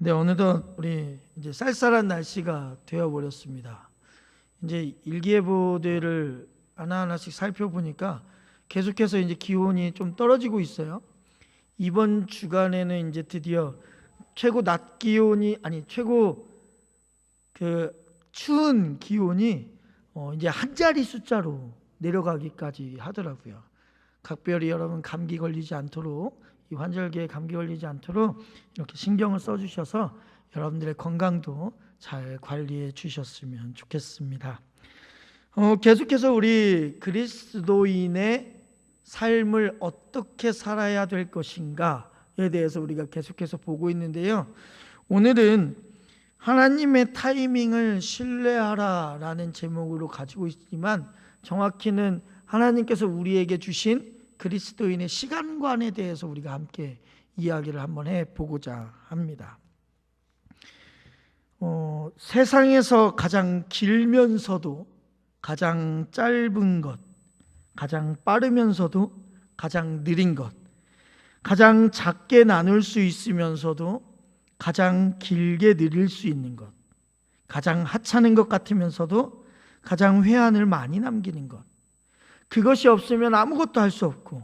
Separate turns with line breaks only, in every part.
네, 어느덧 우리 이제 쌀쌀한 날씨가 되어버렸습니다. 이제 일기예보들을 하나하나씩 살펴보니까 계속해서 이제 기온이 좀 떨어지고 있어요. 이번 주간에는 이제 드디어 최고 낮 기온이 최고 추운 기온이 이제 한 자리 숫자로 내려가기까지 하더라고요. 각별히 여러분 감기 걸리지 않도록, 이 환절기에 감기 걸리지 않도록 이렇게 신경을 써주셔서 여러분들의 건강도 잘 관리해 주셨으면 좋겠습니다. 계속해서 우리 그리스도인의 삶을 어떻게 살아야 될 것인가에 대해서 우리가 계속해서 보고 있는데요. 오늘은 하나님의 타이밍을 신뢰하라라는 제목으로 가지고 있지만 정확히는 하나님께서 우리에게 주신 그리스도인의 시간관에 대해서 우리가 함께 이야기를 한번 해보고자 합니다. 세상에서 가장 길면서도 가장 짧은 것, 가장 빠르면서도 가장 느린 것, 가장 작게 나눌 수 있으면서도 가장 길게 느릴 수 있는 것, 가장 하찮은 것 같으면서도 가장 회한을 많이 남기는 것, 그것이 없으면 아무것도 할 수 없고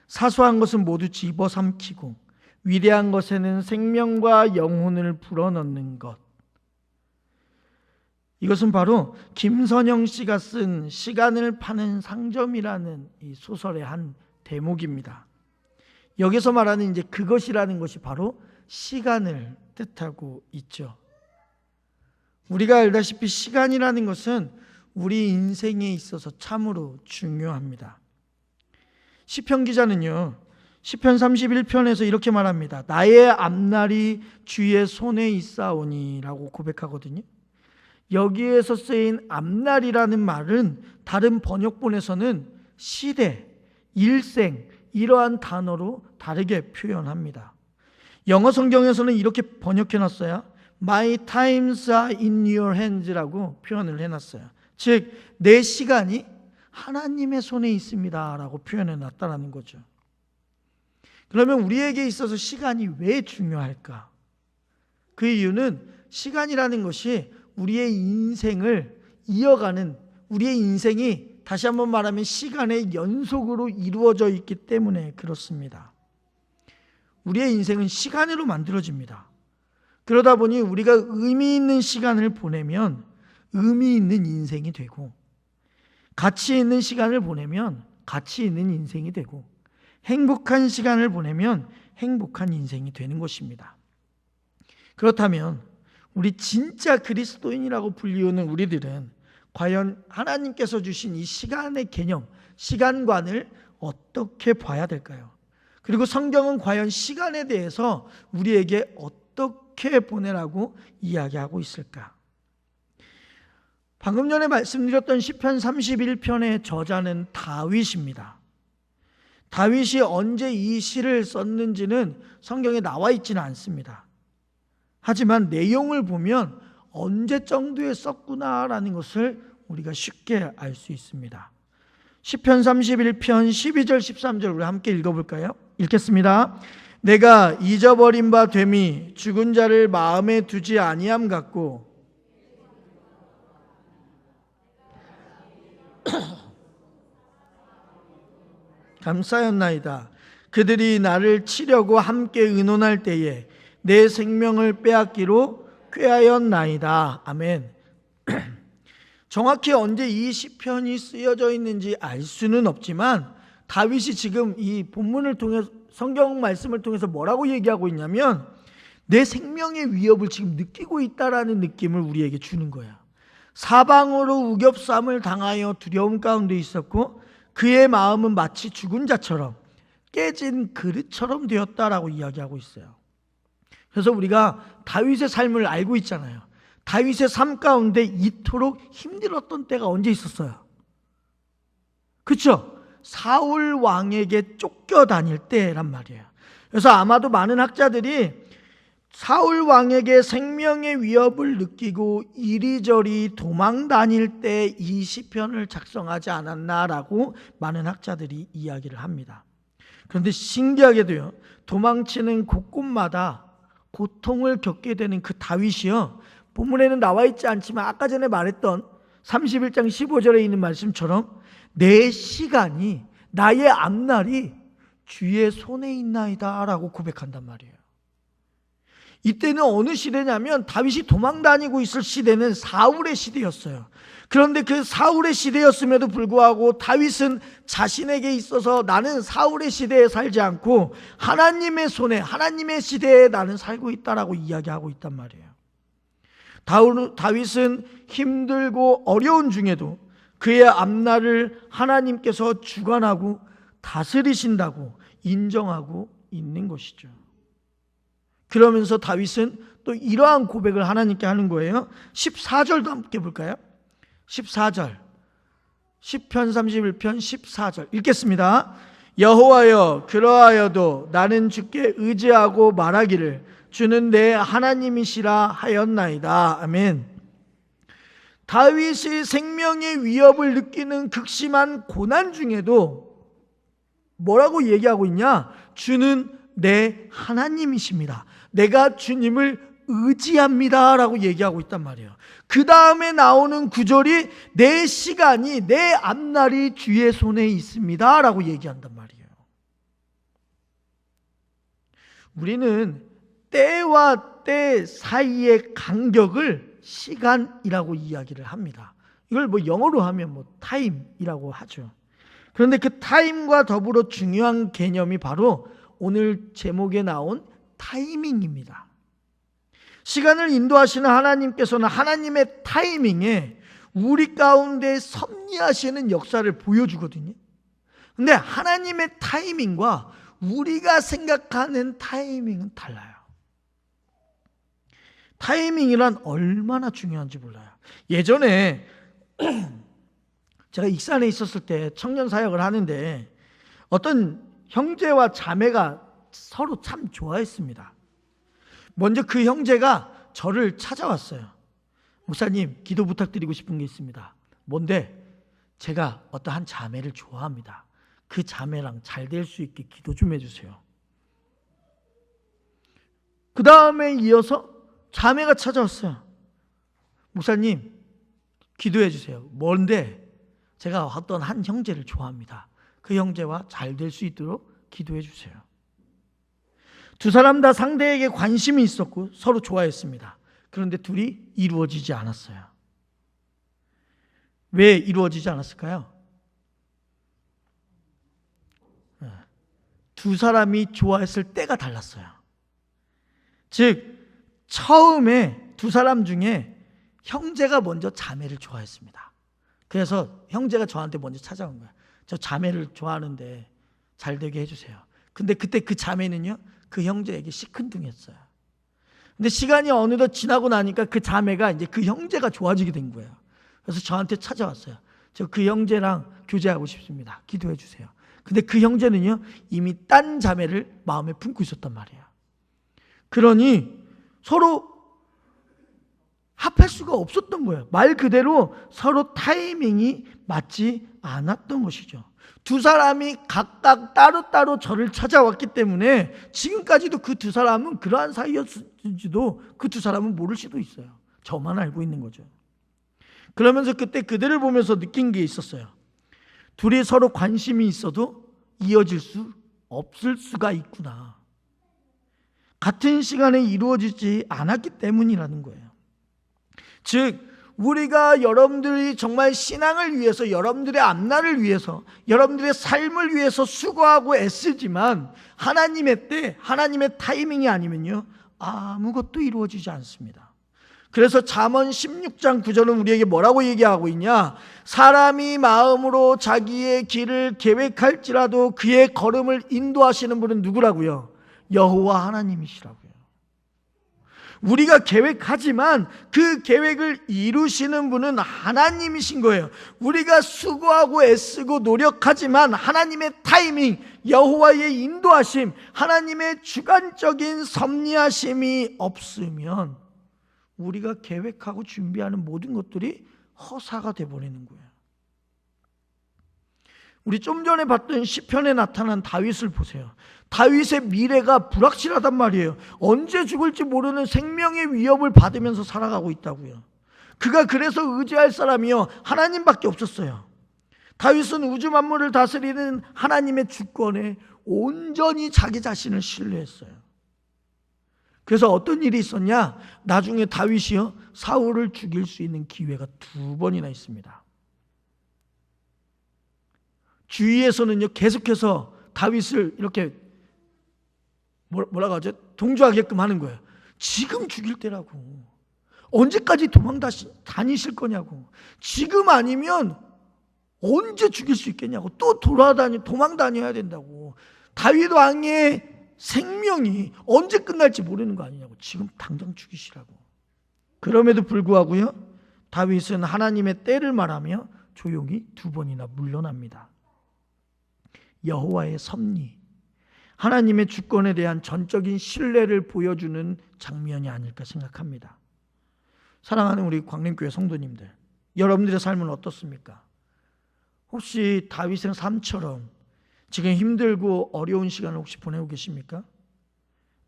사소한 것은 모두 집어삼키고 위대한 것에는 생명과 영혼을 불어넣는 것, 이것은 바로 김선영 씨가 쓴 시간을 파는 상점이라는 이 소설의 한 대목입니다. 여기서 말하는 이제 그것이라는 것이 바로 시간을 뜻하고 있죠. 우리가 알다시피 시간이라는 것은 우리 인생에 있어서 참으로 중요합니다. 시편 기자는요, 시편 31편에서 이렇게 말합니다. 나의 앞날이 주의 손에 있사오니 라고 고백하거든요. 여기에서 쓰인 앞날이라는 말은 다른 번역본에서는 시대, 일생 이러한 단어로 다르게 표현합니다. 영어 성경에서는 이렇게 번역해놨어요. My times are in your hands라고 표현을 해놨어요. 즉, 내 시간이 하나님의 손에 있습니다 라고 표현해놨다는 거죠. 그러면 우리에게 있어서 시간이 왜 중요할까? 그 이유는 시간이라는 것이 우리의 인생을 이어가는, 우리의 인생이 다시 한번 말하면 시간의 연속으로 이루어져 있기 때문에 그렇습니다. 우리의 인생은 시간으로 만들어집니다. 그러다 보니 우리가 의미 있는 시간을 보내면 의미 있는 인생이 되고, 가치 있는 시간을 보내면 가치 있는 인생이 되고, 행복한 시간을 보내면 행복한 인생이 되는 것입니다. 그렇다면 우리 진짜 그리스도인이라고 불리우는 우리들은 과연 하나님께서 주신 이 시간의 개념, 시간관을 어떻게 봐야 될까요? 그리고 성경은 과연 시간에 대해서 우리에게 어떻게 보내라고 이야기하고 있을까? 방금 전에 말씀드렸던 시편 31편의 저자는 다윗입니다. 다윗이 언제 이 시를 썼는지는 성경에 나와 있지는 않습니다. 하지만 내용을 보면 언제 정도에 썼구나라는 것을 우리가 쉽게 알 수 있습니다. 시편 31편 12절 13절 우리 함께 읽어볼까요? 읽겠습니다. 내가 잊어버린 바 됨이 죽은 자를 마음에 두지 아니함 같고 감사였나이다. 그들이 나를 치려고 함께 의논할 때에 내 생명을 빼앗기로 꾀하였나이다. 아멘. 정확히 언제 이 시편이 쓰여져 있는지 알 수는 없지만 다윗이 지금 이 본문을 통해서, 성경 말씀을 통해서 뭐라고 얘기하고 있냐면 내 생명의 위협을 지금 느끼고 있다라는 느낌을 우리에게 주는 거야. 사방으로 우겹삼을 당하여 두려움 가운데 있었고 그의 마음은 마치 죽은 자처럼 깨진 그릇처럼 되었다라고 이야기하고 있어요. 그래서 우리가 다윗의 삶을 알고 있잖아요. 다윗의 삶 가운데 이토록 힘들었던 때가 언제 있었어요? 그렇죠? 사울 왕에게 쫓겨다닐 때란 말이에요. 그래서 아마도 많은 학자들이 사울 왕에게 생명의 위협을 느끼고 이리저리 도망 다닐 때 이 시편을 작성하지 않았나라고 많은 학자들이 이야기를 합니다. 그런데 신기하게도요, 도망치는 곳곳마다 고통을 겪게 되는 그 다윗이요, 본문에는 나와 있지 않지만 아까 전에 말했던 31장 15절에 있는 말씀처럼 내 시간이, 나의 앞날이 주의 손에 있나이다 라고 고백한단 말이에요. 이때는 어느 시대냐면 다윗이 도망다니고 있을 시대는 사울의 시대였어요. 그런데 그 사울의 시대였음에도 불구하고 다윗은 자신에게 있어서 나는 사울의 시대에 살지 않고 하나님의 손에, 하나님의 시대에 나는 살고 있다라고 이야기하고 있단 말이에요. 다윗은 힘들고 어려운 중에도 그의 앞날을 하나님께서 주관하고 다스리신다고 인정하고 있는 것이죠. 그러면서 다윗은 또 이러한 고백을 하나님께 하는 거예요. 14절도 함께 볼까요? 14절, 시편 31편 14절 읽겠습니다. 여호와여, 그러하여도 나는 주께 의지하고 말하기를 주는 내 하나님이시라 하였나이다. 아멘. 다윗이 생명의 위협을 느끼는 극심한 고난 중에도 뭐라고 얘기하고 있냐? 주는 내 하나님이십니다. 내가 주님을 의지합니다 라고 얘기하고 있단 말이에요. 그 다음에 나오는 구절이 내 시간이, 내 앞날이 주의 손에 있습니다 라고 얘기한단 말이에요. 우리는 때와 때 사이의 간격을 시간이라고 이야기를 합니다. 이걸 뭐 영어로 하면 뭐 타임이라고 하죠. 그런데 그 타임과 더불어 중요한 개념이 바로 오늘 제목에 나온 타이밍입니다. 시간을 인도하시는 하나님께서는 하나님의 타이밍에 우리 가운데 섭리하시는 역사를 보여주거든요. 근데 하나님의 타이밍과 우리가 생각하는 타이밍은 달라요. 타이밍이란 얼마나 중요한지 몰라요. 예전에 제가 익산에 있었을 때 청년 사역을 하는데 어떤 형제와 자매가 서로 참 좋아했습니다. 먼저 그 형제가 저를 찾아왔어요. 목사님, 기도 부탁드리고 싶은 게 있습니다. 뭔데? 제가 어떤 한 자매를 좋아합니다. 그 자매랑 잘 될 수 있게 기도 좀 해주세요. 그 다음에 이어서 자매가 찾아왔어요. 목사님, 기도해 주세요. 뭔데? 제가 어떤 한 형제를 좋아합니다. 그 형제와 잘 될 수 있도록 기도해 주세요. 두 사람 다 상대에게 관심이 있었고 서로 좋아했습니다. 그런데 둘이 이루어지지 않았어요. 왜 이루어지지 않았을까요? 두 사람이 좋아했을 때가 달랐어요. 즉 처음에 두 사람 중에 형제가 먼저 자매를 좋아했습니다. 그래서 형제가 저한테 먼저 찾아온 거예요. 저 자매를 좋아하는데 잘 되게 해주세요. 근데 그때 그 자매는요, 그 형제에게 시큰둥했어요. 근데 시간이 어느덧 지나고 나니까 그 자매가 이제 그 형제가 좋아지게 된 거예요. 그래서 저한테 찾아왔어요. 저 그 형제랑 교제하고 싶습니다. 기도해 주세요. 근데 그 형제는요, 이미 딴 자매를 마음에 품고 있었단 말이에요. 그러니 서로 합할 수가 없었던 거예요. 말 그대로 서로 타이밍이 맞지 않았던 것이죠. 두 사람이 각각 따로따로 저를 찾아왔기 때문에 지금까지도 그 두 사람은 그러한 사이였는지도 그 두 사람은 모를 수도 있어요. 저만 알고 있는 거죠. 그러면서 그때 그들을 보면서 느낀 게 있었어요. 둘이 서로 관심이 있어도 이어질 수 없을 수가 있구나. 같은 시간에 이루어지지 않았기 때문이라는 거예요. 즉 우리가 여러분들이 정말 신앙을 위해서, 여러분들의 앞날을 위해서, 여러분들의 삶을 위해서 수고하고 애쓰지만 하나님의 때, 하나님의 타이밍이 아니면요, 아무것도 이루어지지 않습니다. 그래서 잠언 16장 9절은 우리에게 뭐라고 얘기하고 있냐? 사람이 마음으로 자기의 길을 계획할지라도 그의 걸음을 인도하시는 분은 누구라고요? 여호와 하나님이시라고요. 우리가 계획하지만 그 계획을 이루시는 분은 하나님이신 거예요. 우리가 수고하고 애쓰고 노력하지만 하나님의 타이밍, 여호와의 인도하심, 하나님의 주관적인 섭리하심이 없으면 우리가 계획하고 준비하는 모든 것들이 허사가 돼버리는 거예요. 우리 좀 전에 봤던 시편에 나타난 다윗을 보세요. 다윗의 미래가 불확실하단 말이에요. 언제 죽을지 모르는 생명의 위협을 받으면서 살아가고 있다고요. 그가 그래서 의지할 사람이요 하나님밖에 없었어요. 다윗은 우주 만물을 다스리는 하나님의 주권에 온전히 자기 자신을 신뢰했어요. 그래서 어떤 일이 있었냐? 나중에 다윗이요 사울을 죽일 수 있는 기회가 2번이나 있습니다. 주위에서는요 계속해서 다윗을 이렇게 뭐라고 하죠? 동조하게끔 하는 거예요. 지금 죽일 때라고. 언제까지 다니실 거냐고. 지금 아니면 언제 죽일 수 있겠냐고. 또 도망 다녀야 된다고. 다윗 왕의 생명이 언제 끝날지 모르는 거 아니냐고. 지금 당장 죽이시라고. 그럼에도 불구하고요 다윗은 하나님의 때를 말하며 조용히 2번이나 물러납니다. 여호와의 섭리, 하나님의 주권에 대한 전적인 신뢰를 보여주는 장면이 아닐까 생각합니다. 사랑하는 우리 광림교회 성도님들, 여러분들의 삶은 어떻습니까? 혹시 다윗의 삶처럼 지금 힘들고 어려운 시간을 혹시 보내고 계십니까?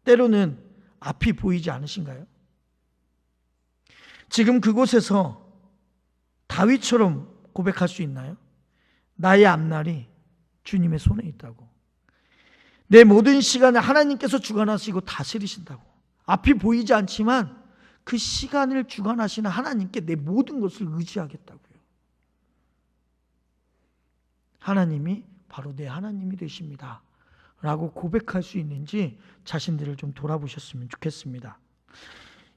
때로는 앞이 보이지 않으신가요? 지금 그곳에서 다윗처럼 고백할 수 있나요? 나의 앞날이 주님의 손에 있다고. 내 모든 시간을 하나님께서 주관하시고 다스리신다고. 앞이 보이지 않지만 그 시간을 주관하시는 하나님께 내 모든 것을 의지하겠다고요. 하나님이 바로 내 하나님이 되십니다 라고 고백할 수 있는지 자신들을 좀 돌아보셨으면 좋겠습니다.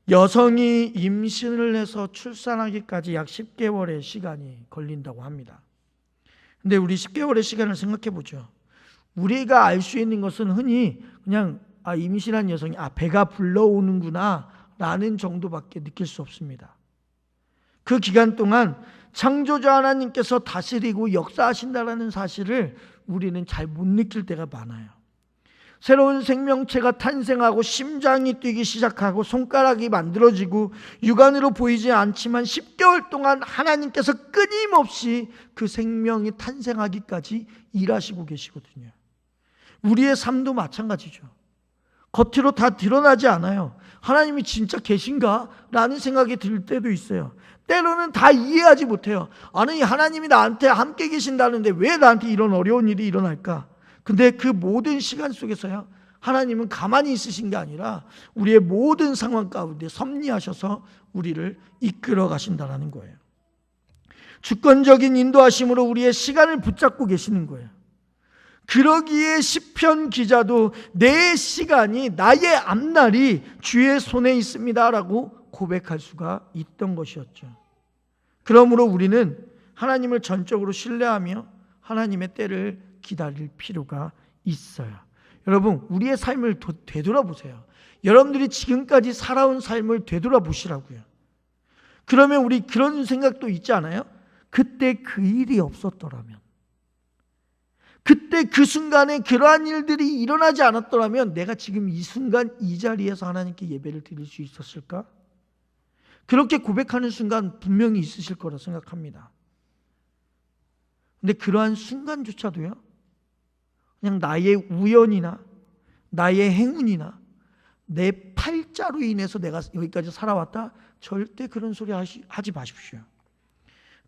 여성이 임신을 해서 출산하기까지 약 10개월의 시간이 걸린다고 합니다. 근데 우리 10개월의 시간을 생각해 보죠. 우리가 알 수 있는 것은 흔히 그냥 임신한 여성이 배가 불러오는구나 라는 정도밖에 느낄 수 없습니다. 그 기간 동안 창조자 하나님께서 다스리고 역사하신다는 사실을 우리는 잘 못 느낄 때가 많아요. 새로운 생명체가 탄생하고 심장이 뛰기 시작하고 손가락이 만들어지고 육안으로 보이지 않지만 10개월 동안 하나님께서 끊임없이 그 생명이 탄생하기까지 일하시고 계시거든요. 우리의 삶도 마찬가지죠. 겉으로 다 드러나지 않아요. 하나님이 진짜 계신가? 라는 생각이 들 때도 있어요. 때로는 다 이해하지 못해요. 아니 하나님이 나한테 함께 계신다는데 왜 나한테 이런 어려운 일이 일어날까? 근데 그 모든 시간 속에서요 하나님은 가만히 있으신 게 아니라 우리의 모든 상황 가운데 섭리하셔서 우리를 이끌어 가신다는 거예요. 주권적인 인도하심으로 우리의 시간을 붙잡고 계시는 거예요. 그러기에 시편 기자도 내 시간이 나의 앞날이 주의 손에 있습니다 라고 고백할 수가 있던 것이었죠. 그러므로 우리는 하나님을 전적으로 신뢰하며 하나님의 때를 기다릴 필요가 있어요. 여러분 우리의 삶을 되돌아보세요. 여러분들이 지금까지 살아온 삶을 되돌아보시라고요. 그러면 우리 그런 생각도 있지 않아요? 그때 그 일이 없었더라면, 그때 그 순간에 그러한 일들이 일어나지 않았더라면 내가 지금 이 순간 이 자리에서 하나님께 예배를 드릴 수 있었을까? 그렇게 고백하는 순간 분명히 있으실 거라 생각합니다. 근데 그러한 순간조차도요 그냥 나의 우연이나 나의 행운이나 내 팔자로 인해서 내가 여기까지 살아왔다? 절대 그런 소리 하지 마십시오.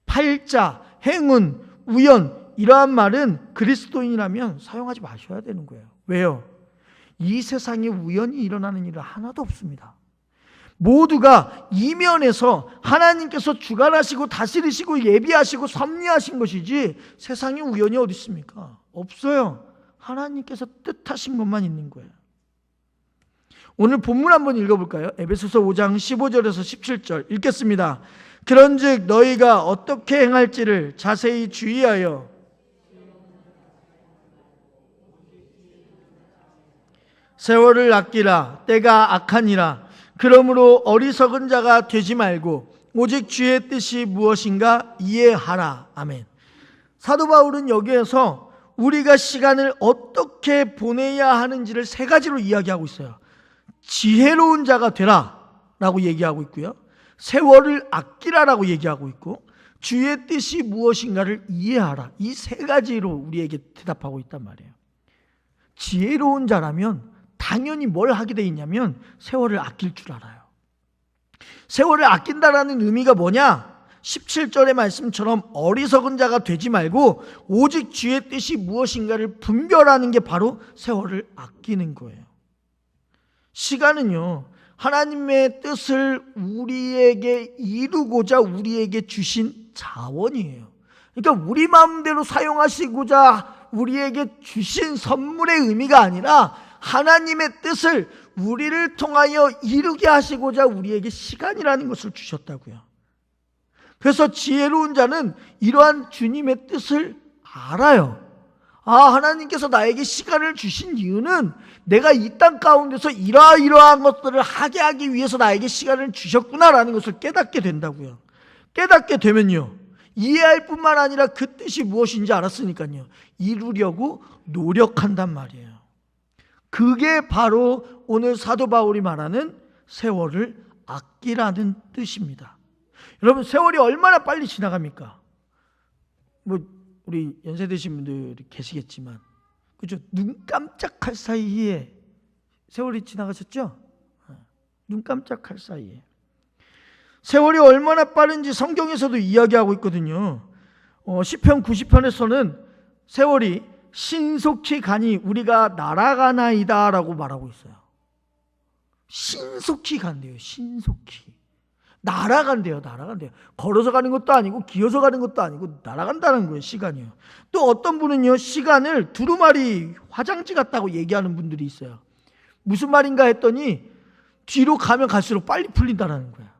팔자, 행운, 우연 이러한 말은 그리스도인이라면 사용하지 마셔야 되는 거예요. 왜요? 이 세상에 우연히 일어나는 일은 하나도 없습니다. 모두가 이면에서 하나님께서 주관하시고 다스리시고 예비하시고 섭리하신 것이지 세상에 우연이 어디 있습니까? 없어요. 하나님께서 뜻하신 것만 있는 거예요. 오늘 본문 한번 읽어볼까요? 에베소서 5장 15절에서 17절 읽겠습니다. 그런즉 너희가 어떻게 행할지를 자세히 주의하여 세월을 아끼라. 때가 악하니라. 그러므로 어리석은 자가 되지 말고 오직 주의 뜻이 무엇인가 이해하라. 아멘. 사도 바울은 여기에서 우리가 시간을 어떻게 보내야 하는지를 3가지로 이야기하고 있어요. 지혜로운 자가 되라 라고 얘기하고 있고요, 세월을 아끼라라고 얘기하고 있고, 주의 뜻이 무엇인가를 이해하라. 이 세 가지로 우리에게 대답하고 있단 말이에요. 지혜로운 자라면 당연히 뭘 하게 돼 있냐면 세월을 아낄 줄 알아요. 세월을 아낀다라는 의미가 뭐냐? 17절의 말씀처럼 어리석은 자가 되지 말고 오직 주의 뜻이 무엇인가를 분별하는 게 바로 세월을 아끼는 거예요. 시간은요, 하나님의 뜻을 우리에게 이루고자 우리에게 주신 자원이에요. 그러니까 우리 마음대로 사용하시고자 우리에게 주신 선물의 의미가 아니라 하나님의 뜻을 우리를 통하여 이루게 하시고자 우리에게 시간이라는 것을 주셨다고요. 그래서 지혜로운 자는 이러한 주님의 뜻을 알아요. 하나님께서 나에게 시간을 주신 이유는 내가 이 땅 가운데서 이러이러한 것들을 하기 위해서 나에게 시간을 주셨구나라는 것을 깨닫게 된다고요. 깨닫게 되면요, 이해할 뿐만 아니라 그 뜻이 무엇인지 알았으니까요, 이루려고 노력한단 말이에요. 그게 바로 오늘 사도 바울이 말하는 세월을 아끼라는 뜻입니다. 여러분, 세월이 얼마나 빨리 지나갑니까? 우리 연세 드신 분들이 계시겠지만, 그죠? 눈 깜짝할 사이에 세월이 지나가셨죠? 눈 깜짝할 사이에. 세월이 얼마나 빠른지 성경에서도 이야기하고 있거든요. 시편 90편에서는 세월이 신속히 가니 우리가 날아가나이다 라고 말하고 있어요. 신속히 간대요. 신속히. 날아간대요. 걸어서 가는 것도 아니고 기어서 가는 것도 아니고 날아간다는 거예요. 시간이요. 또 어떤 분은요, 시간을 두루마리 화장지 같다고 얘기하는 분들이 있어요. 무슨 말인가 했더니 뒤로 가면 갈수록 빨리 풀린다는 거야.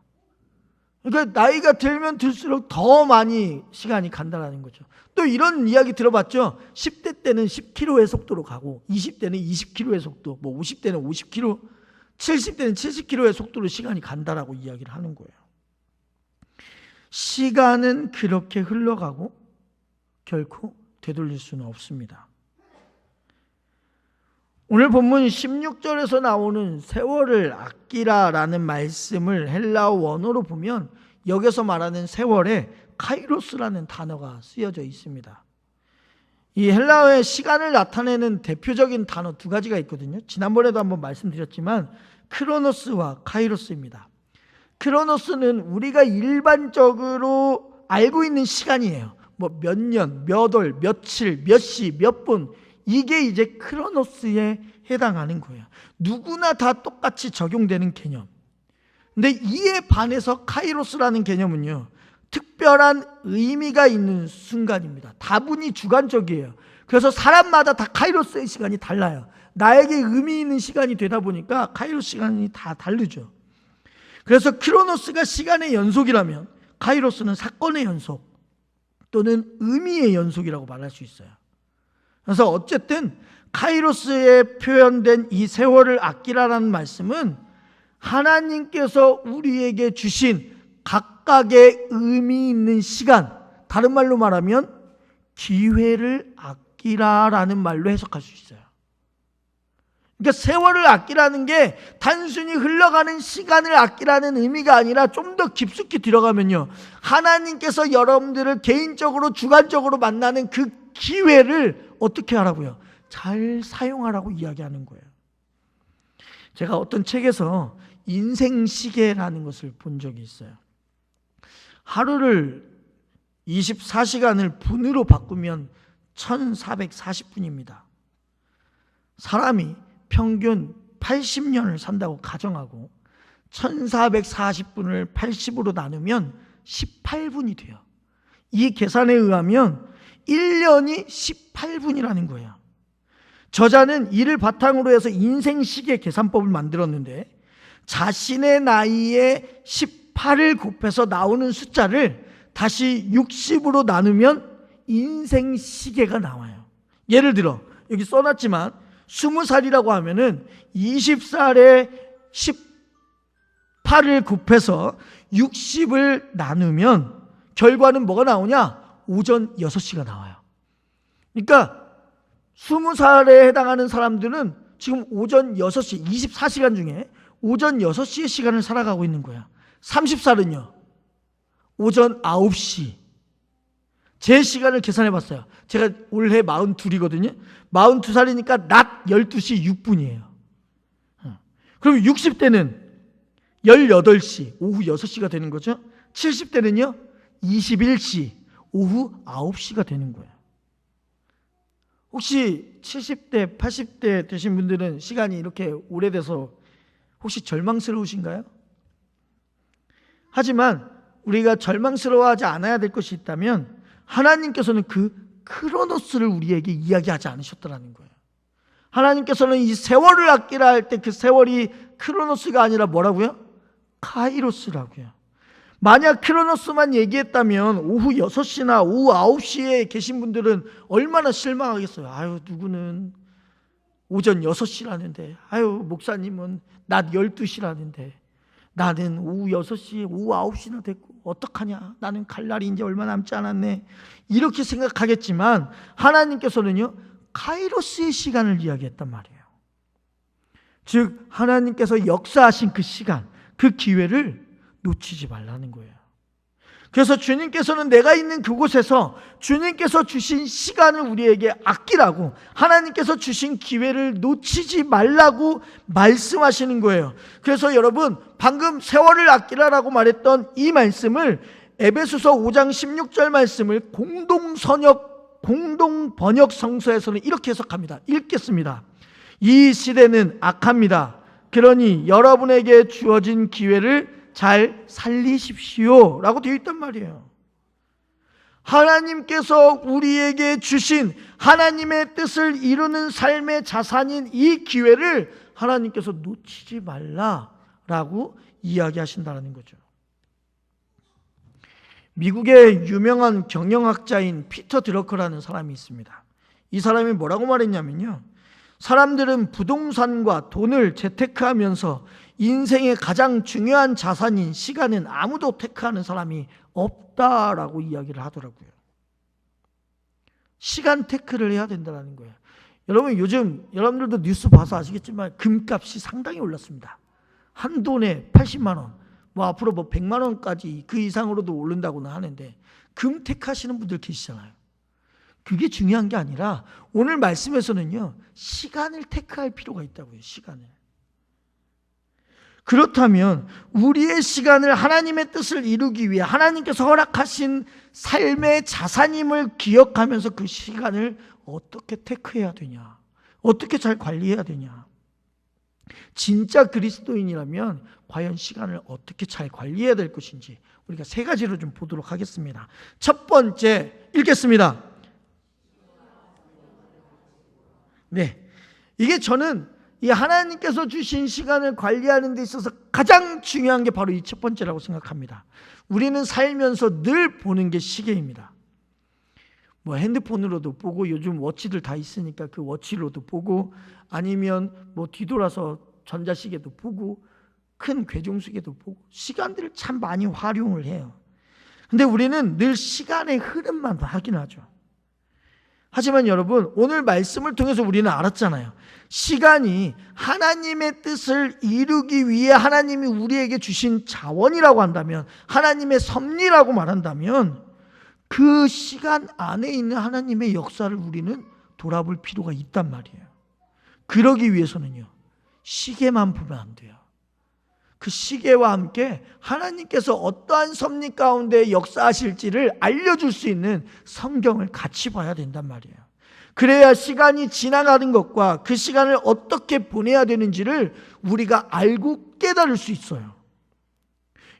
그러니까 나이가 들면 들수록 더 많이 시간이 간다는 거죠. 또 이런 이야기 들어봤죠? 10대 때는 10km의 속도로 가고 20대는 20km의 속도, 50대는 50km, 70대는 70km의 속도로 시간이 간다라고 이야기를 하는 거예요. 시간은 그렇게 흘러가고 결코 되돌릴 수는 없습니다. 오늘 본문 16절에서 나오는 세월을 아끼라라는 말씀을 헬라어 원어로 보면 여기서 말하는 세월에 카이로스라는 단어가 쓰여져 있습니다. 이 헬라어의 시간을 나타내는 대표적인 단어 두 가지가 있거든요. 지난번에도 한번 말씀드렸지만 크로노스와 카이로스입니다. 크로노스는 우리가 일반적으로 알고 있는 시간이에요. 몇 년, 몇 월, 며칠, 몇 시, 몇 분, 이게 이제 크로노스에 해당하는 거예요. 누구나 다 똑같이 적용되는 개념. 근데 이에 반해서 카이로스라는 개념은요, 특별한 의미가 있는 순간입니다. 다분히 주관적이에요. 그래서 사람마다 다 카이로스의 시간이 달라요. 나에게 의미 있는 시간이 되다 보니까 카이로스 시간이 다 다르죠. 그래서 크로노스가 시간의 연속이라면 카이로스는 사건의 연속 또는 의미의 연속이라고 말할 수 있어요. 그래서 어쨌든 카이로스에 표현된 이 세월을 아끼라라는 말씀은 하나님께서 우리에게 주신 각각의 의미 있는 시간, 다른 말로 말하면 기회를 아끼라라는 말로 해석할 수 있어요. 그러니까 세월을 아끼라는 게 단순히 흘러가는 시간을 아끼라는 의미가 아니라 좀 더 깊숙이 들어가면요, 하나님께서 여러분들을 개인적으로 주관적으로 만나는 그 기회를 어떻게 하라고요? 잘 사용하라고 이야기하는 거예요. 제가 어떤 책에서 인생시계라는 것을 본 적이 있어요. 하루를 24시간을 분으로 바꾸면 1440분입니다. 사람이 평균 80년을 산다고 가정하고 1440분을 80으로 나누면 18분이 돼요. 이 계산에 의하면 1년이 18분이라는 거예요. 저자는 이를 바탕으로 해서 인생시계 계산법을 만들었는데 자신의 나이에 18을 곱해서 나오는 숫자를 다시 60으로 나누면 인생시계가 나와요. 예를 들어 여기 써놨지만 20살이라고 하면은 20살에 18을 곱해서 60을 나누면 결과는 뭐가 나오냐? 오전 6시가 나와요. 그러니까 20살에 해당하는 사람들은 지금 오전 6시, 24시간 중에 오전 6시의 시간을 살아가고 있는 거야. 30살은요, 오전 9시, 제 시간을 계산해 봤어요. 제가 올해 42이거든요. 42살이니까 낮 12시 6분이에요. 그럼 60대는 18시, 오후 6시가 되는 거죠. 70대는요, 21시, 오후 9시가 되는 거예요. 혹시 70대, 80대 되신 분들은 시간이 이렇게 오래돼서 혹시 절망스러우신가요? 하지만 우리가 절망스러워하지 않아야 될 것이 있다면 하나님께서는 그 크로노스를 우리에게 이야기하지 않으셨더라는 거예요. 하나님께서는 이 세월을 아끼라 할 때 그 세월이 크로노스가 아니라 뭐라고요? 카이로스라고요. 만약 크로노스만 얘기했다면 오후 6시나 오후 9시에 계신 분들은 얼마나 실망하겠어요. 아유, 누구는 오전 6시라는데, 아유, 목사님은 낮 12시라는데 나는 오후 6시, 오후 9시나 됐고 어떡하냐, 나는 갈 날이 이제 얼마 남지 않았네, 이렇게 생각하겠지만 하나님께서는요, 카이로스의 시간을 이야기했단 말이에요. 즉 하나님께서 역사하신 그 시간, 그 기회를 놓치지 말라는 거예요. 그래서 주님께서는 내가 있는 그곳에서 주님께서 주신 시간을 우리에게 아끼라고, 하나님께서 주신 기회를 놓치지 말라고 말씀하시는 거예요. 그래서 여러분, 방금 세월을 아끼라라고 말했던 이 말씀을 에베소서 5장 16절 말씀을 공동 번역 성서에서는 이렇게 해석합니다. 읽겠습니다. 이 시대는 악합니다. 그러니 여러분에게 주어진 기회를 잘 살리십시오 라고 되어 있단 말이에요. 하나님께서 우리에게 주신 하나님의 뜻을 이루는 삶의 자산인 이 기회를 하나님께서 놓치지 말라라고 이야기하신다는 거죠. 미국의 유명한 경영학자인 피터 드러커라는 사람이 있습니다. 이 사람이 뭐라고 말했냐면요, 사람들은 부동산과 돈을 재테크하면서 인생의 가장 중요한 자산인 시간은 아무도 테크하는 사람이 없다라고 이야기를 하더라고요. 시간 테크를 해야 된다는 거예요. 여러분, 요즘 여러분들도 뉴스 봐서 아시겠지만 금값이 상당히 올랐습니다. 한 돈에 80만 원, 앞으로 100만 원까지 그 이상으로도 오른다고는 하는데 금 테크하시는 분들 계시잖아요. 그게 중요한 게 아니라 오늘 말씀에서는요, 시간을 테크할 필요가 있다고요. 시간을. 그렇다면 우리의 시간을 하나님의 뜻을 이루기 위해 하나님께서 허락하신 삶의 자산임을 기억하면서 그 시간을 어떻게 테크해야 되냐, 어떻게 잘 관리해야 되냐. 진짜 그리스도인이라면 과연 시간을 어떻게 잘 관리해야 될 것인지 우리가 세 가지로 좀 보도록 하겠습니다. 첫 번째, 읽겠습니다. 네, 이게 저는 이 하나님께서 주신 시간을 관리하는 데 있어서 가장 중요한 게 바로 이 첫 번째라고 생각합니다. 우리는 살면서 늘 보는 게 시계입니다. 핸드폰으로도 보고, 요즘 워치들 다 있으니까 그 워치로도 보고, 아니면 뒤돌아서 전자시계도 보고, 큰 괴종시계도 보고, 시간들을 참 많이 활용을 해요. 근데 우리는 늘 시간의 흐름만 확인하죠. 하지만 여러분, 오늘 말씀을 통해서 우리는 알았잖아요. 시간이 하나님의 뜻을 이루기 위해 하나님이 우리에게 주신 자원이라고 한다면, 하나님의 섭리라고 말한다면, 그 시간 안에 있는 하나님의 역사를 우리는 돌아볼 필요가 있단 말이에요. 그러기 위해서는요, 시계만 보면 안 돼요. 그 시계와 함께 하나님께서 어떠한 섭리 가운데 역사하실지를 알려줄 수 있는 성경을 같이 봐야 된단 말이에요. 그래야 시간이 지나가는 것과 그 시간을 어떻게 보내야 되는지를 우리가 알고 깨달을 수 있어요.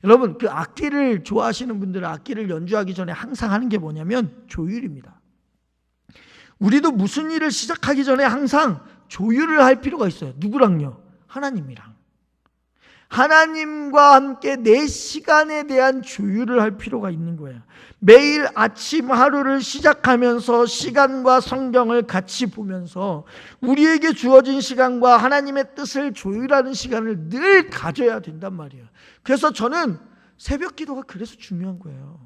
여러분, 그 악기를 좋아하시는 분들은 악기를 연주하기 전에 항상 하는 게 뭐냐면 조율입니다. 우리도 무슨 일을 시작하기 전에 항상 조율을 할 필요가 있어요. 누구랑요? 하나님이랑. 하나님과 함께 내 시간에 대한 조율을 할 필요가 있는 거예요. 매일 아침 하루를 시작하면서 시간과 성경을 같이 보면서 우리에게 주어진 시간과 하나님의 뜻을 조율하는 시간을 늘 가져야 된단 말이에요. 그래서 저는 새벽 기도가 그래서 중요한 거예요.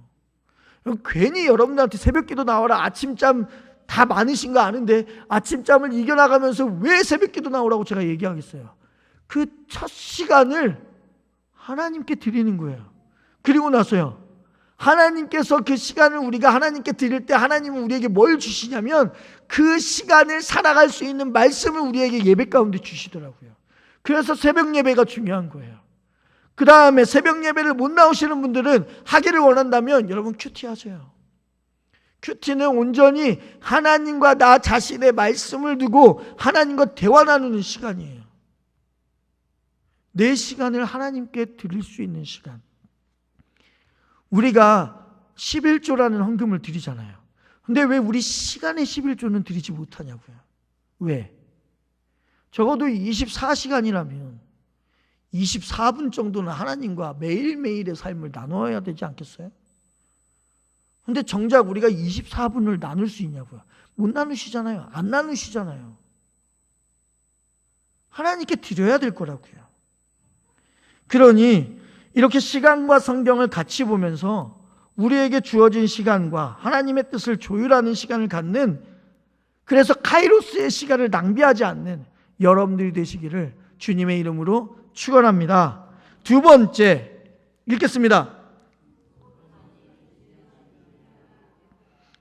괜히 여러분들한테 새벽 기도 나와라, 아침잠 다 많으신 거 아는데 아침잠을 이겨나가면서 왜 새벽 기도 나오라고 제가 얘기하겠어요. 그 첫 시간을 하나님께 드리는 거예요. 그리고 나서요, 하나님께서 그 시간을 우리가 하나님께 드릴 때 하나님은 우리에게 뭘 주시냐면 그 시간을 살아갈 수 있는 말씀을 우리에게 예배 가운데 주시더라고요. 그래서 새벽 예배가 중요한 거예요. 그 다음에 새벽 예배를 못 나오시는 분들은 하기를 원한다면 여러분 큐티 하세요. 큐티는 온전히 하나님과 나 자신의 말씀을 두고 하나님과 대화 나누는 시간이에요. 내 시간을 하나님께 드릴 수 있는 시간. 우리가 11조라는 헌금을 드리잖아요. 근데 왜 우리 시간의 11조는 드리지 못하냐고요. 왜? 적어도 24시간이라면 24분 정도는 하나님과 매일매일의 삶을 나눠야 되지 않겠어요? 근데 정작 우리가 24분을 나눌 수 있냐고요. 못 나누시잖아요. 안 나누시잖아요. 하나님께 드려야 될 거라고요. 그러니 이렇게 시간과 성경을 같이 보면서 우리에게 주어진 시간과 하나님의 뜻을 조율하는 시간을 갖는, 그래서 카이로스의 시간을 낭비하지 않는 여러분들이 되시기를 주님의 이름으로 축원합니다. 두 번째 읽겠습니다.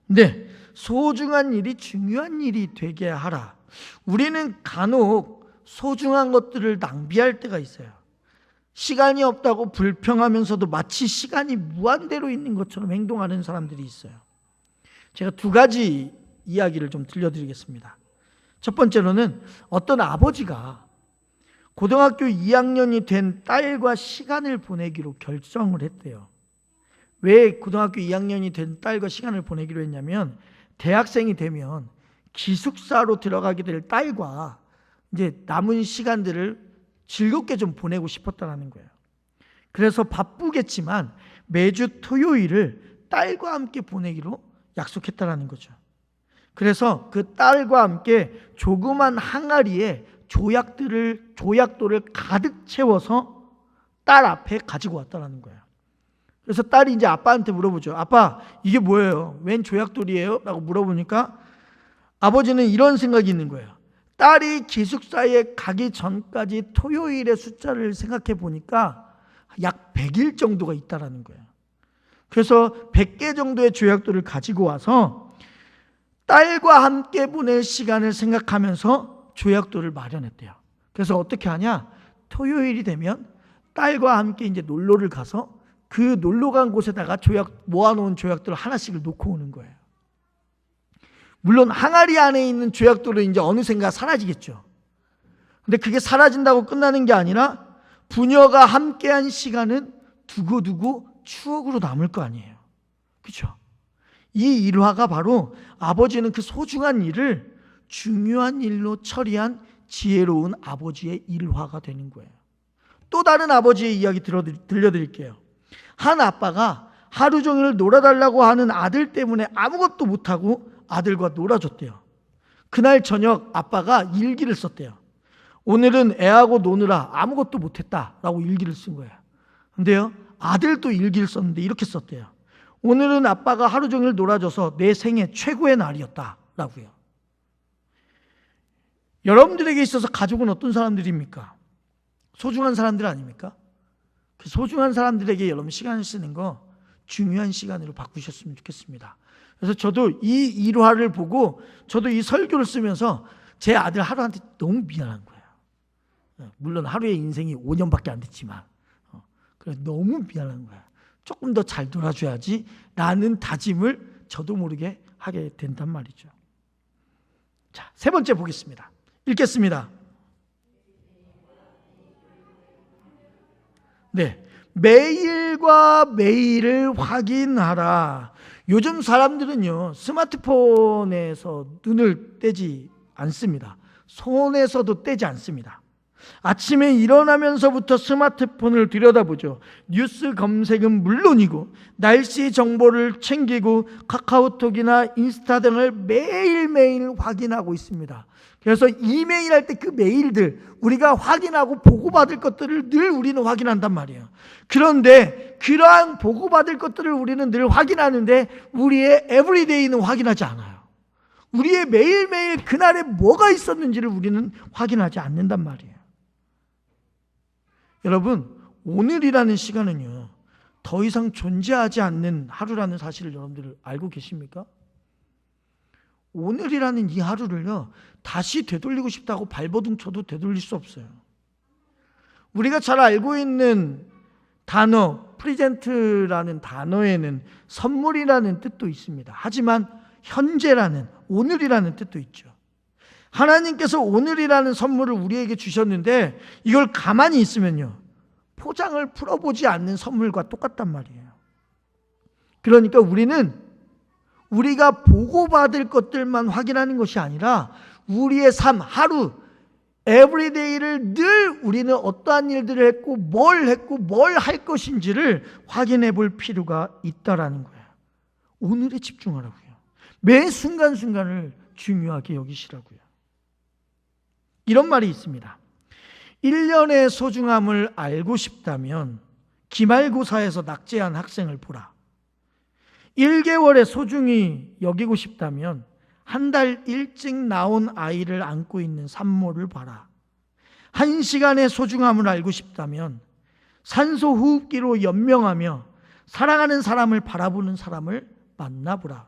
네, 소중한 일이 중요한 일이 되게 하라. 우리는 간혹 소중한 것들을 낭비할 때가 있어요. 시간이 없다고 불평하면서도 마치 시간이 무한대로 있는 것처럼 행동하는 사람들이 있어요. 제가 두 가지 이야기를 좀 들려드리겠습니다. 첫 번째로는 어떤 아버지가 고등학교 2학년이 된 딸과 시간을 보내기로 결정을 했대요. 왜 고등학교 2학년이 된 딸과 시간을 보내기로 했냐면, 대학생이 되면 기숙사로 들어가게 될 딸과 이제 남은 시간들을 즐겁게 좀 보내고 싶었다는 거예요. 그래서 바쁘겠지만 매주 토요일을 딸과 함께 보내기로 약속했다는 거죠. 그래서 그 딸과 함께 조그만 항아리에 조약돌을 가득 채워서 딸 앞에 가지고 왔다는 거예요. 그래서 딸이 이제 아빠한테 물어보죠. 아빠, 이게 뭐예요? 웬 조약돌이에요? 라고 물어보니까 아버지는 이런 생각이 있는 거예요. 딸이 기숙사에 가기 전까지 토요일의 숫자를 생각해 보니까 약 100일 정도가 있다라는 거예요. 그래서 100개 정도의 조약돌을 가지고 와서 딸과 함께 보낼 시간을 생각하면서 조약돌을 마련했대요. 그래서 어떻게 하냐? 토요일이 되면 딸과 함께 이제 놀러를 가서 그 놀러 간 곳에다가 모아놓은 조약돌을 하나씩을 놓고 오는 거예요. 물론 항아리 안에 있는 조약돌은 이제 어느샌가 사라지겠죠. 근데 그게 사라진다고 끝나는 게 아니라 부녀가 함께한 시간은 두고두고 추억으로 남을 거 아니에요. 그렇죠? 이 일화가 바로 아버지는 그 소중한 일을 중요한 일로 처리한 지혜로운 아버지의 일화가 되는 거예요. 또 다른 아버지의 이야기 들려드릴게요. 한 아빠가 하루 종일 놀아달라고 하는 아들 때문에 아무것도 못하고 아들과 놀아줬대요. 그날 저녁 아빠가 일기를 썼대요. 오늘은 애하고 노느라 아무것도 못했다라고 일기를 쓴 거예요. 근데요, 아들도 일기를 썼는데 이렇게 썼대요. 오늘은 아빠가 하루 종일 놀아줘서 내 생애 최고의 날이었다라고요. 여러분들에게 있어서 가족은 어떤 사람들입니까? 소중한 사람들 아닙니까? 그 소중한 사람들에게 여러분 시간을 쓰는 거 중요한 시간으로 바꾸셨으면 좋겠습니다. 그래서 저도 이 일화를 보고 저도 이 설교를 쓰면서 제 아들 하루한테 너무 미안한 거예요. 물론 하루의 인생이 5년밖에 안 됐지만 그래서 너무 미안한 거야. 조금 더 잘 놀아줘야지 라는 다짐을 저도 모르게 하게 된단 말이죠. 자, 세 번째 보겠습니다. 읽겠습니다. 네, 매일과 매일을 확인하라. 요즘 사람들은요, 스마트폰에서 눈을 떼지 않습니다. 손에서도 떼지 않습니다. 아침에 일어나면서부터 스마트폰을 들여다보죠. 뉴스 검색은 물론이고 날씨 정보를 챙기고 카카오톡이나 인스타 등을 매일매일 확인하고 있습니다. 그래서 이메일 할 때 그 메일들 우리가 확인하고 보고받을 것들을 늘 우리는 확인한단 말이에요. 그런데 그러한 보고받을 것들을 우리는 늘 확인하는데 우리의 에브리데이는 확인하지 않아요. 우리의 매일매일 그날에 뭐가 있었는지를 우리는 확인하지 않는단 말이에요. 여러분, 오늘이라는 시간은요, 더 이상 존재하지 않는 하루라는 사실을 여러분들 알고 계십니까? 오늘이라는 이 하루를요, 다시 되돌리고 싶다고 발버둥 쳐도 되돌릴 수 없어요. 우리가 잘 알고 있는 단어, 프리젠트라는 단어에는 선물이라는 뜻도 있습니다. 하지만 현재라는, 오늘이라는 뜻도 있죠. 하나님께서 오늘이라는 선물을 우리에게 주셨는데 이걸 가만히 있으면요, 포장을 풀어보지 않는 선물과 똑같단 말이에요. 그러니까 우리는 우리가 보고받을 것들만 확인하는 것이 아니라 우리의 삶, 하루, 에브리데이를 늘 우리는 어떠한 일들을 했고 뭘 할 것인지를 확인해 볼 필요가 있다라는 거예요. 오늘에 집중하라고요. 매 순간순간을 중요하게 여기시라고요. 이런 말이 있습니다. 1년의 소중함을 알고 싶다면 기말고사에서 낙제한 학생을 보라. 1개월의 소중히 여기고 싶다면 한 달 일찍 나온 아이를 안고 있는 산모를 봐라. 1시간의 소중함을 알고 싶다면 산소 호흡기로 연명하며 사랑하는 사람을 바라보는 사람을 만나보라.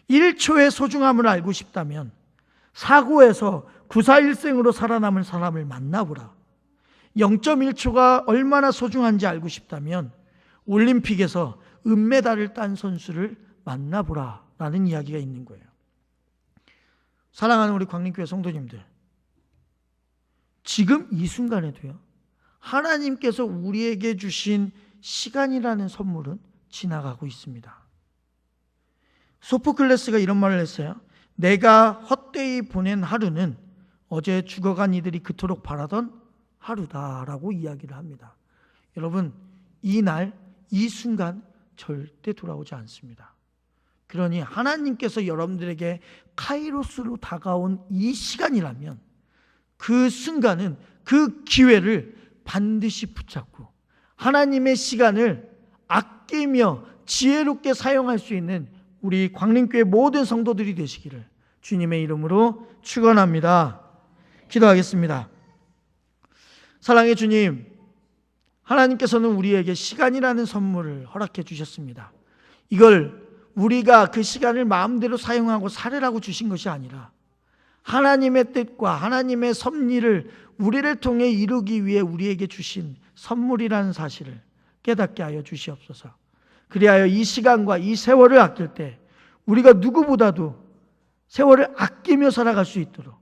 1초의 소중함을 알고 싶다면 사고에서 구사일생으로 살아남은 사람을 만나보라. 0.1초가 얼마나 소중한지 알고 싶다면 올림픽에서 은메달을 딴 선수를 만나보라 라는 이야기가 있는 거예요. 사랑하는 우리 광림교회 성도님들, 지금 이 순간에도요, 하나님께서 우리에게 주신 시간이라는 선물은 지나가고 있습니다. 소포클레스가 이런 말을 했어요. 내가 헛되이 보낸 하루는 어제 죽어간 이들이 그토록 바라던 하루다라고 이야기를 합니다. 여러분, 이 날, 이 순간 절대 돌아오지 않습니다. 그러니 하나님께서 여러분들에게 카이로스로 다가온 이 시간이라면 그 순간은, 그 기회를 반드시 붙잡고 하나님의 시간을 아끼며 지혜롭게 사용할 수 있는 우리 광림교회 모든 성도들이 되시기를 주님의 이름으로 축원합니다. 기도하겠습니다. 사랑의 주님, 하나님께서는 우리에게 시간이라는 선물을 허락해 주셨습니다. 이걸 우리가 그 시간을 마음대로 사용하고 살으라고 주신 것이 아니라 하나님의 뜻과 하나님의 섭리를 우리를 통해 이루기 위해 우리에게 주신 선물이라는 사실을 깨닫게 하여 주시옵소서. 그리하여 이 시간과 이 세월을 아낄 때 우리가 누구보다도 세월을 아끼며 살아갈 수 있도록,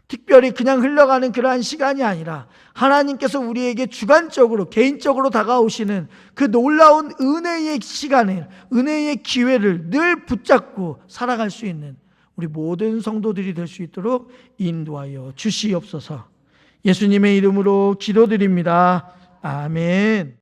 특별히 그냥 흘러가는 그러한 시간이 아니라 하나님께서 우리에게 주관적으로, 개인적으로 다가오시는 그 놀라운 은혜의 시간을, 은혜의 기회를 늘 붙잡고 살아갈 수 있는 우리 모든 성도들이 될 수 있도록 인도하여 주시옵소서. 예수님의 이름으로 기도드립니다. 아멘.